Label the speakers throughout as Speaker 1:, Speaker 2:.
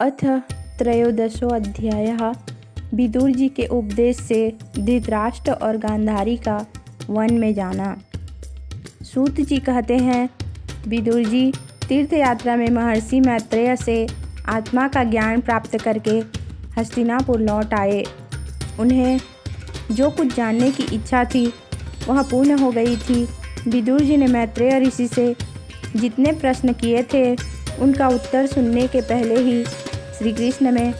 Speaker 1: अथ त्रयोदशोऽध्यायः। विदुर जी के उपदेश से धृतराष्ट्र और गांधारी का वन में जाना। सूत जी कहते हैं, विदुर जी तीर्थ यात्रा में महर्षि मैत्रेय से आत्मा का ज्ञान प्राप्त करके हस्तिनापुर लौट आए। उन्हें जो कुछ जानने की इच्छा थी वह पूर्ण हो गई थी। विदुर जी ने मैत्रेय ऋषि से जितने प्रश्न किए थे उनका उत्तर सुनने के पहले ही श्री कृष्ण में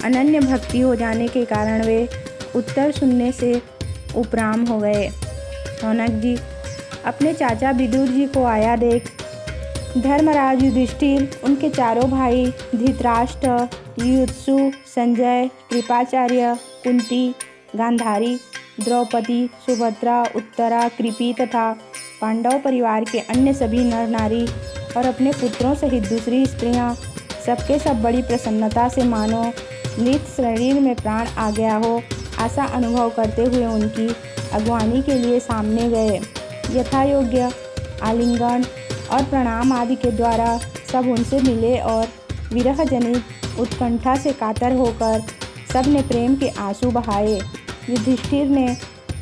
Speaker 1: अनन्य भक्ति हो जाने के कारण वे उत्तर सुनने से उपराम हो गए। शौनक जी अपने चाचा विदुर जी को आया देख धर्मराज युधिष्ठिर, उनके चारों भाई धृतराष्ट्र, युयुत्सु, संजय, कृपाचार्य, कुंती, गांधारी, द्रौपदी, सुभद्रा, उत्तरा, कृपि तथा पांडव परिवार के अन्य सभी नर नारी और अपने पुत्रों सहित दूसरी स्त्रियां सबके सब बड़ी प्रसन्नता से मानो मृत शरीर में प्राण आ गया हो ऐसा अनुभव करते हुए उनकी अगवानी के लिए सामने गए। यथा योग्य आलिंगन और प्रणाम आदि के द्वारा सब उनसे मिले और विरह जनित उत्कंठा से कातर होकर सब ने प्रेम के आंसू बहाए। युधिष्ठिर ने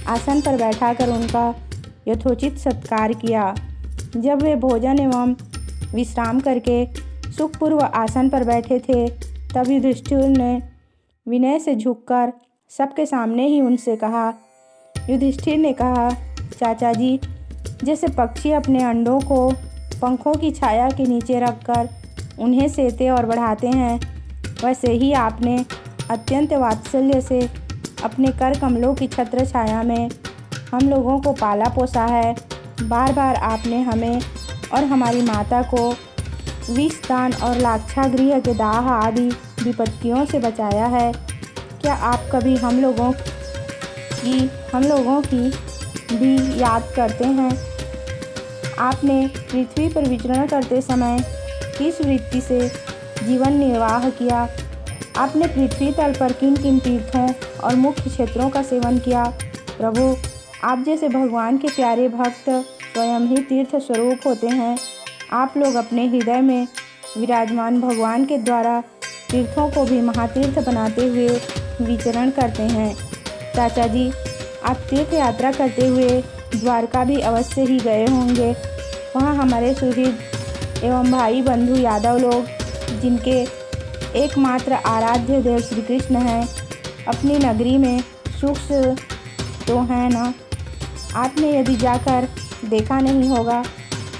Speaker 1: आसन पर बैठाकर उनका यथोचित सत्कार किया। जब वे भोजन एवं विश्राम करके सुखपूर्व आसन पर बैठे थे तब युधिष्ठिर ने विनय से झुककर सबके सामने ही उनसे कहा। युधिष्ठिर ने कहा, चाचा जी, जैसे पक्षी अपने अंडों को पंखों की छाया के नीचे रखकर उन्हें सेते और बढ़ाते हैं, वैसे ही आपने अत्यंत वात्सल्य से अपने कर कमलों की छत्र छाया में हम लोगों को पाला पोसा है। बार बार आपने हमें और हमारी माता को विषदान और लाक्षागृह के दाह आदि विपत्तियों से बचाया है। क्या आप कभी हम लोगों की भी याद करते हैं? आपने पृथ्वी पर विचरण करते समय किस वृत्ति से जीवन निर्वाह किया? आपने पृथ्वी तल पर किन किन तीर्थों और मुख्य क्षेत्रों का सेवन किया? प्रभु, आप जैसे भगवान के प्यारे भक्त स्वयं ही तीर्थ स्वरूप होते हैं। आप लोग अपने हृदय में विराजमान भगवान के द्वारा तीर्थों को भी महातीर्थ बनाते हुए विचरण करते हैं। चाचा जी, आप तीर्थ यात्रा करते हुए द्वारका भी अवश्य ही गए होंगे। वहाँ हमारे सुहृद एवं भाई बंधु यादव लोग, जिनके एकमात्र आराध्य देव श्री कृष्ण हैं, अपनी नगरी में सुख तो हैं न? आपने यदि जाकर देखा नहीं होगा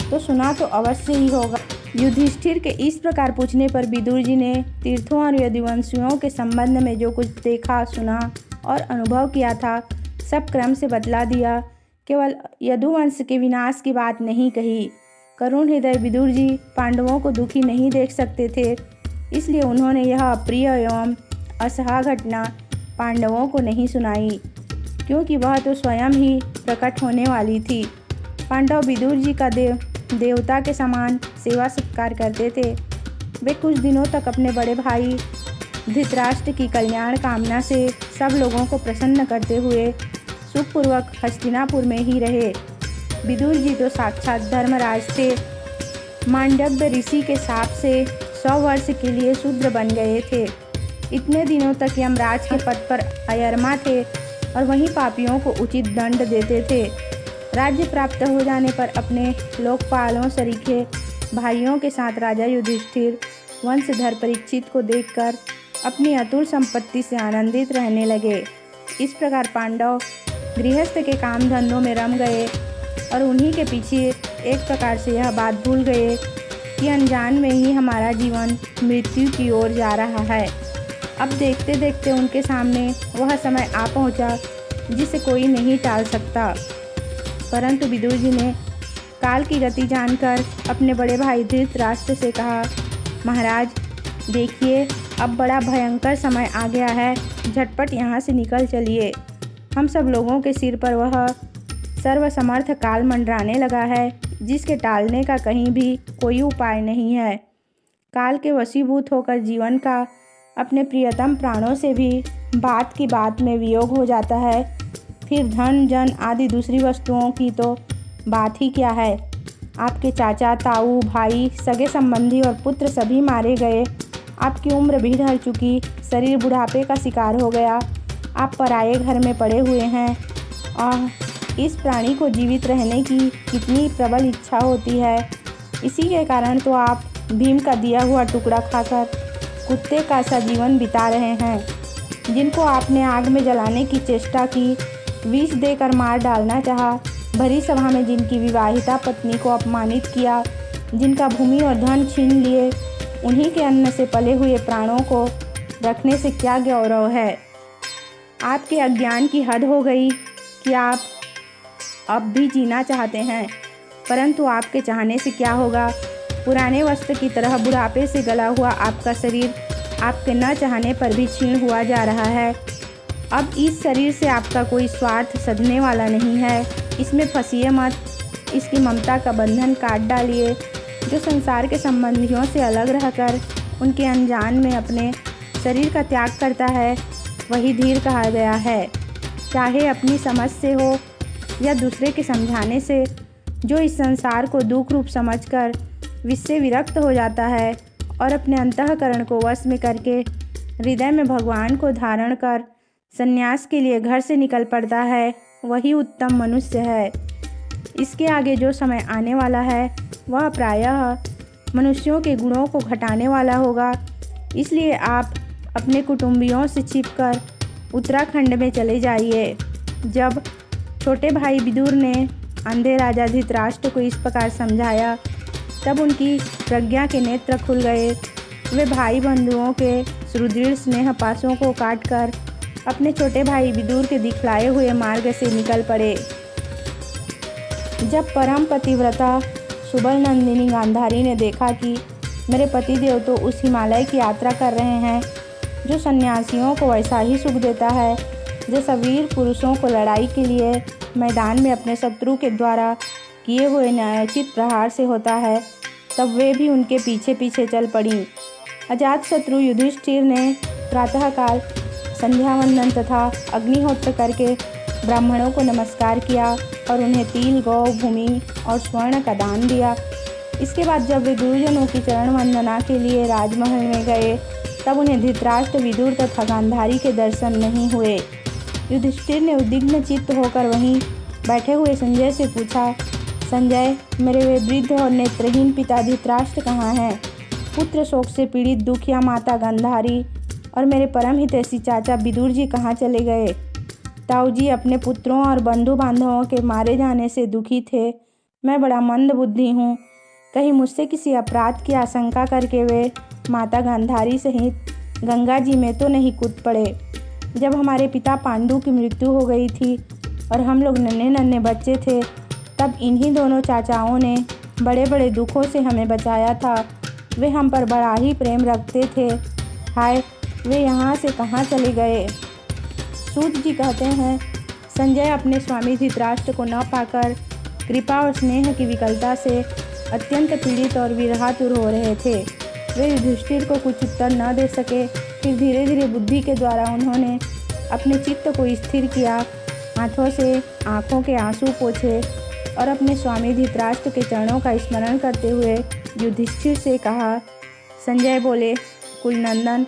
Speaker 1: तो सुना तो अवश्य ही होगा। युधिष्ठिर के इस प्रकार पूछने पर विदुर जी ने तीर्थों और यदुवंशियों के संबंध में जो कुछ देखा, सुना और अनुभव किया था सब क्रम से बतला दिया। केवल यदुवंश के विनाश की बात नहीं कही। करुण हृदय विदुर जी पांडवों को दुखी नहीं देख सकते थे, इसलिए उन्होंने यह अप्रिय एवं असहा घटना पांडवों को नहीं सुनाई, क्योंकि वह तो स्वयं ही प्रकट होने वाली थी। पांडव विदुर जी का देवता के समान सेवा सत्कार करते थे। वे कुछ दिनों तक अपने बड़े भाई धृतराष्ट्र की कल्याण कामना से सब लोगों को प्रसन्न करते हुए सुखपूर्वक हस्तिनापुर में ही रहे। विदुर जी तो साक्षात धर्मराज थे। मांडव्य ऋषि के शाप से 100 वर्ष के लिए शूद्र बन गए थे। इतने दिनों तक यमराज के पद पर अयरमा थे और वहीं पापियों को उचित दंड देते थे। राज्य प्राप्त हो जाने पर अपने लोकपालों सरीखे भाइयों के साथ राजा युधिष्ठिर वंशधर परीक्षित को देखकर अपनी अतुल संपत्ति से आनंदित रहने लगे। इस प्रकार पांडव गृहस्थ के काम धंधों में रम गए और उन्हीं के पीछे एक प्रकार से यह बात भूल गए कि अनजान में ही हमारा जीवन मृत्यु की ओर जा रहा है। अब देखते देखते उनके सामने वह समय आ पहुंचा जिसे कोई नहीं टाल सकता। परंतु विदुर जी ने काल की गति जानकर अपने बड़े भाई धृतराष्ट्र से कहा, महाराज देखिए, अब बड़ा भयंकर समय आ गया है, झटपट यहाँ से निकल चलिए। हम सब लोगों के सिर पर वह सर्वसमर्थ काल मंडराने लगा है, जिसके टालने का कहीं भी कोई उपाय नहीं है। काल के वशीभूत होकर जीवन का अपने प्रियतम प्राणों से भी बात की बात में वियोग हो जाता है। फिर धन जन आदि दूसरी वस्तुओं की तो बात ही क्या है। आपके चाचा, ताऊ, भाई, सगे संबंधी और पुत्र सभी मारे गए। आपकी उम्र भी ढल चुकी, शरीर बुढ़ापे का शिकार हो गया, आप पराये घर में पड़े हुए हैं और इस प्राणी को जीवित रहने की कितनी प्रबल इच्छा होती है। इसी के कारण तो आप भीम का दिया हुआ टुकड़ा खाकर कुत्ते का सा जीवन बिता रहे हैं। जिनको आपने आग में जलाने की चेष्टा की, विष देकर मार डालना चाहा, भरी सभा में जिनकी विवाहिता पत्नी को अपमानित किया, जिनका भूमि और धन छीन लिए, उन्हीं के अन्न से पले हुए प्राणों को रखने से क्या गौरव है। आपके अज्ञान की हद हो गई कि आप अब भी जीना चाहते हैं, परंतु आपके चाहने से क्या होगा। पुराने वस्त्र की तरह बुढ़ापे से गला हुआ आपका शरीर आपके न चाहने पर भी क्षीण हुआ जा रहा है। अब इस शरीर से आपका कोई स्वार्थ सधने वाला नहीं है। इसमें फंसिए मत, इसकी ममता का बंधन काट डालिए। जो संसार के संबंधियों से अलग रहकर उनके अनजान में अपने शरीर का त्याग करता है, वही धीर कहा गया है। चाहे अपनी समझ से हो या दूसरे के समझाने से, जो इस संसार को दुख रूप समझकर विषसे विरक्त हो जाता है और अपने अंतःकरण को वश में करके हृदय में भगवान को धारण कर संन्यास के लिए घर से निकल पड़ता है, वही उत्तम मनुष्य है। इसके आगे जो समय आने वाला है वह प्रायः मनुष्यों के गुणों को घटाने वाला होगा। इसलिए आप अपने कुटुंबियों से छिपकर उत्तराखंड में चले जाइए। जब छोटे भाई विदुर ने अंधे राजा धृतराष्ट्र को इस प्रकार समझाया, तब उनकी प्रज्ञा के नेत्र खुल गए। वे भाई बंधुओं के सुदृढ़ स्नेह पाशों को काटकर अपने छोटे भाई विदुर के दिखलाए हुए मार्ग से निकल पड़े। जब परम पतिव्रता सुबल नंदिनी गांधारी ने देखा कि मेरे पतिदेव तो उस हिमालय की यात्रा कर रहे हैं जो सन्यासियों को वैसा ही सुख देता है जैसा वीर पुरुषों को लड़ाई के लिए मैदान में अपने शत्रु के द्वारा किए हुए न्यायोचित प्रहार से होता है, तब वे भी उनके पीछे पीछे चल पड़ी। अजातशत्रु युधिष्ठिर ने प्रातःकाल संध्या वंदन तथा अग्निहोत्र करके ब्राह्मणों को नमस्कार किया और उन्हें तिल, गौ, भूमि और स्वर्ण का दान दिया। इसके बाद जब वे गुरुजनों की चरण वंदना के लिए राजमहल में गए, तब उन्हें धृतराष्ट्र, विदुर तथा गांधारी के दर्शन नहीं हुए। युधिष्ठिर ने उद्विग्न चित्त होकर वहीं बैठे हुए संजय से पूछा, संजय, मेरे वे वृद्ध और नेत्रहीन पिता धृतराष्ट्र कहाँ हैं? पुत्र शोक से पीड़ित दुखिया माता गांधारी और मेरे परम हितैषी चाचा विदुर जी कहाँ चले गए? ताऊ जी अपने पुत्रों और बंधु बांधवों के मारे जाने से दुखी थे। मैं बड़ा मंद बुद्धि हूँ, कहीं मुझसे किसी अपराध की आशंका करके वे माता गांधारी सहित गंगा जी में तो नहीं कूद पड़े। जब हमारे पिता पांडु की मृत्यु हो गई थी और हम लोग नन्हे नन्हे बच्चे थे, तब इन्हीं दोनों चाचाओं ने बड़े बड़े दुखों से हमें बचाया था। वे हम पर बड़ा ही प्रेम रखते थे। हाय, वे यहाँ से कहाँ चले गए? सूत जी कहते हैं, संजय अपने स्वामी धृतराष्ट्र को न पाकर कृपा और स्नेह की विकलता से अत्यंत पीड़ित और विरहातुर हो रहे थे। वे युधिष्ठिर को कुछ उत्तर न दे सके। फिर धीरे धीरे बुद्धि के द्वारा उन्होंने अपने चित्त को स्थिर किया, हाथों से आँखों के आंसू पोंछे और अपने स्वामी धृतराष्ट्र के चरणों का स्मरण करते हुए युधिष्ठिर से कहा। संजय बोले, कुलनंदन,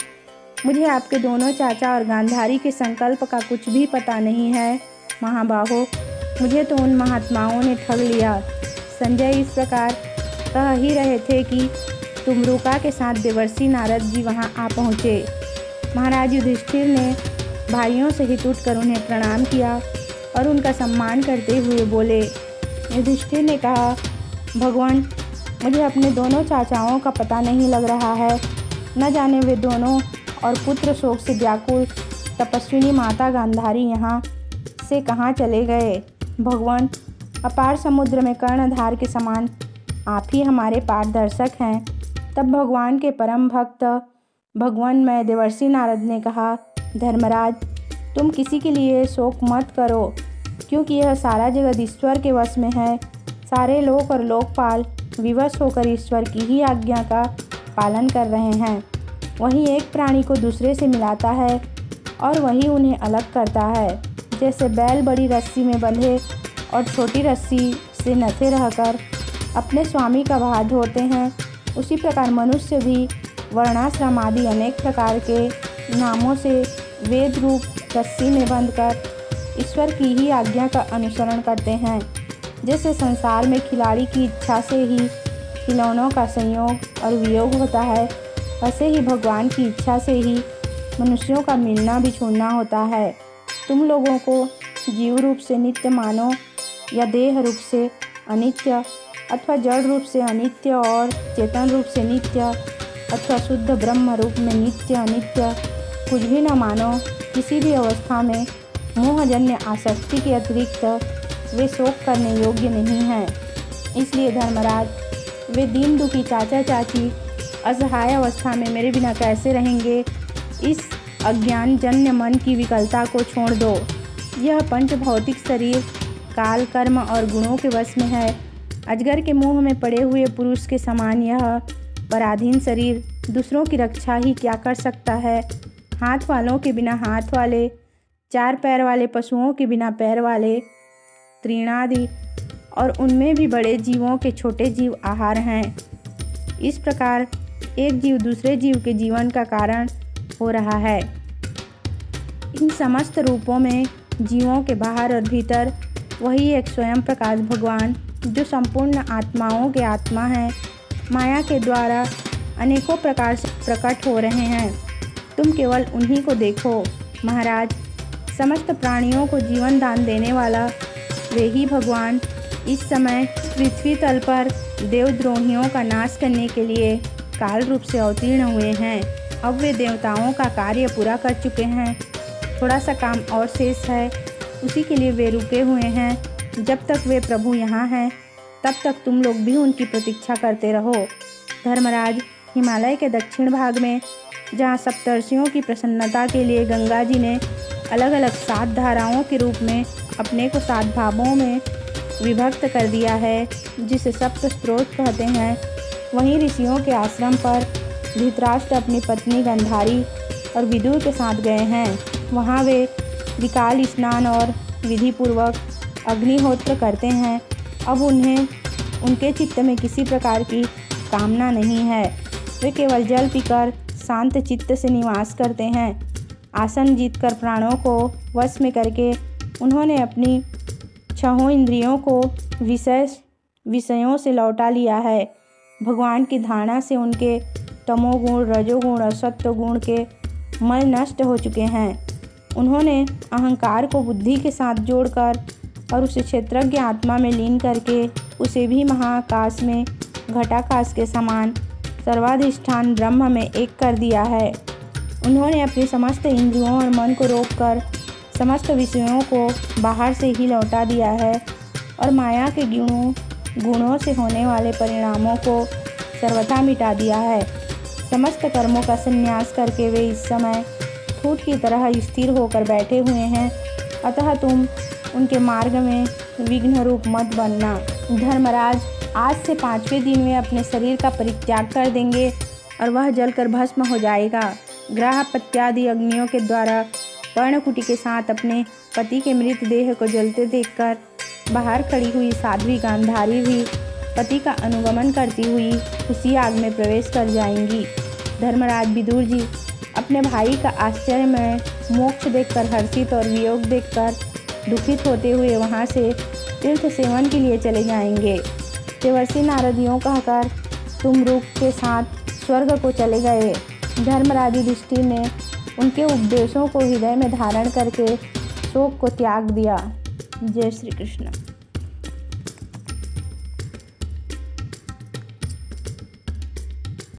Speaker 1: मुझे आपके दोनों चाचा और गांधारी के संकल्प का कुछ भी पता नहीं है। महाबाहो, मुझे तो उन महात्माओं ने ठग लिया। संजय इस प्रकार कह ही रहे थे कि तुमरुका के साथ देवर्षि नारद जी वहां आ पहुँचे। महाराज युधिष्ठिर ने भाइयों सहित उठकर उन्हें प्रणाम किया और उनका सम्मान करते हुए बोले। युधिष्ठिर ने कहा, भगवान, मुझे अपने दोनों चाचाओं का पता नहीं लग रहा है। न जाने वे दोनों और पुत्र शोक से व्याकुल तपस्विनी माता गांधारी यहाँ से कहाँ चले गए। भगवान, अपार समुद्र में कर्णधार के समान आप ही हमारे पारदर्शक हैं। तब भगवान के परम भक्त भगवानमय देवर्षि नारद ने कहा, धर्मराज, तुम किसी के लिए शोक मत करो, क्योंकि यह सारा जगत ईश्वर के वश में है। सारे लोक और लोकपाल विवश होकर ईश्वर की ही आज्ञा का पालन कर रहे हैं। वही एक प्राणी को दूसरे से मिलाता है और वही उन्हें अलग करता है। जैसे बैल बड़ी रस्सी में बंधे और छोटी रस्सी से नथे रहकर अपने स्वामी का भार ढोते हैं, उसी प्रकार मनुष्य भी वर्णाश्रम आदि अनेक प्रकार के नामों से वेद रूप रस्सी में बंधकर ईश्वर की ही आज्ञा का अनुसरण करते हैं। जैसे संसार में खिलाड़ी की इच्छा से ही खिलौनों का संयोग और वियोग होता है, वैसे ही भगवान की इच्छा से ही मनुष्यों का मिलना भी छोड़ना होता है। तुम लोगों को जीव रूप से नित्य मानो या देह रूप से अनित्य अथवा जड़ रूप से अनित्य और चेतन रूप से नित्य अथवा शुद्ध ब्रह्म रूप में नित्य अनित्य कुछ भी न मानो, किसी भी अवस्था में मोहजन्य आसक्ति के अतिरिक्त वे शोक करने योग्य नहीं हैं। इसलिए धर्मराज, वे दीन दुखी चाचा चाची असहाय अवस्था में मेरे बिना कैसे रहेंगे? इस अज्ञानजन्य मन की विकलता को छोड़ दो। यह पंच भौतिक शरीर काल, कर्म और गुणों के वश में है। अजगर के मुंह में पड़े हुए पुरुष के समान यह पराधीन शरीर दूसरों की रक्षा ही क्या कर सकता है? हाथ वालों के बिना हाथ वाले, चार पैर वाले पशुओं के बिना पैर वाले, तृणादि और उनमें भी बड़े जीवों के छोटे जीव आहार हैं। इस प्रकार एक जीव दूसरे जीव के जीवन का कारण हो रहा है। इन समस्त रूपों में जीवों के बाहर और भीतर वही एक स्वयं प्रकाश भगवान, जो संपूर्ण आत्माओं के आत्मा हैं, माया के द्वारा अनेकों प्रकार से प्रकट हो रहे हैं। तुम केवल उन्हीं को देखो। महाराज, समस्त प्राणियों को जीवन दान देने वाला वे ही भगवान इस समय पृथ्वी तल पर देवद्रोहियों का नाश करने के लिए काल रूप से अवतीर्ण हुए हैं। अब वे देवताओं का कार्य पूरा कर चुके हैं। थोड़ा सा काम और शेष है, उसी के लिए वे रुके हुए हैं। जब तक वे प्रभु यहाँ हैं, तब तक तुम लोग भी उनकी प्रतीक्षा करते रहो। धर्मराज, हिमालय के दक्षिण भाग में जहाँ सप्तर्षियों की प्रसन्नता के लिए गंगा जी ने अलग अलग 7 धाराओं के रूप में अपने को 7 भागों में विभक्त कर दिया है, जिसे सप्त स्रोत कहते हैं, वहीं ऋषियों के आश्रम पर धृतराष्ट्र अपनी पत्नी गंधारी और विदुर के साथ गए हैं। वहाँ वे विकाल स्नान और विधिपूर्वक अग्निहोत्र करते हैं। अब उन्हें उनके चित्त में किसी प्रकार की कामना नहीं है। वे केवल जल पीकर शांत चित्त से निवास करते हैं। आसन जीतकर प्राणों को वश में करके उन्होंने अपनी 6 इंद्रियों को विषयों से लौटा लिया है। भगवान की धारणा से उनके तमोगुण, रजोगुण और सत्वगुण के मल नष्ट हो चुके हैं। उन्होंने अहंकार को बुद्धि के साथ जोड़कर और उसे क्षेत्रज्ञ आत्मा में लीन करके उसे भी महाकाश में घटाकाश के समान सर्वाधिष्ठान ब्रह्म में एक कर दिया है। उन्होंने अपनी समस्त इंद्रियों और मन को रोककर समस्त विषयों को बाहर से ही लौटा दिया है और माया के गुणों से होने वाले परिणामों को सर्वथा मिटा दिया है। समस्त कर्मों का संन्यास करके वे इस समय फूट की तरह स्थिर होकर बैठे हुए हैं। अतः तुम उनके मार्ग में विघ्न रूप मत बनना। धर्मराज, आज से 5वें दिन वे अपने शरीर का परित्याग कर देंगे और वह जलकर भस्म हो जाएगा। ग्राह पत्यादि अग्नियों के द्वारा पर्णकुटी के साथ अपने पति के मृत देह को जलते देखकर बाहर खड़ी हुई साध्वी गांधारी भी पति का अनुगमन करती हुई उसी आग में प्रवेश कर जाएंगी। धर्मराज विदुर जी अपने भाई का आश्चर्यमय मोक्ष देखकर हर्षित और वियोग देखकर दुखित होते हुए वहाँ से तीर्थ सेवन के लिए चले जाएंगे। देवर्षि नारद यूँ कहकर तुमरूप के साथ स्वर्ग को चले गए। धर्मराज युधिष्ठिर ने उनके उपदेशों को हृदय में धारण करके शोक को त्याग दिया। जय श्री कृष्ण।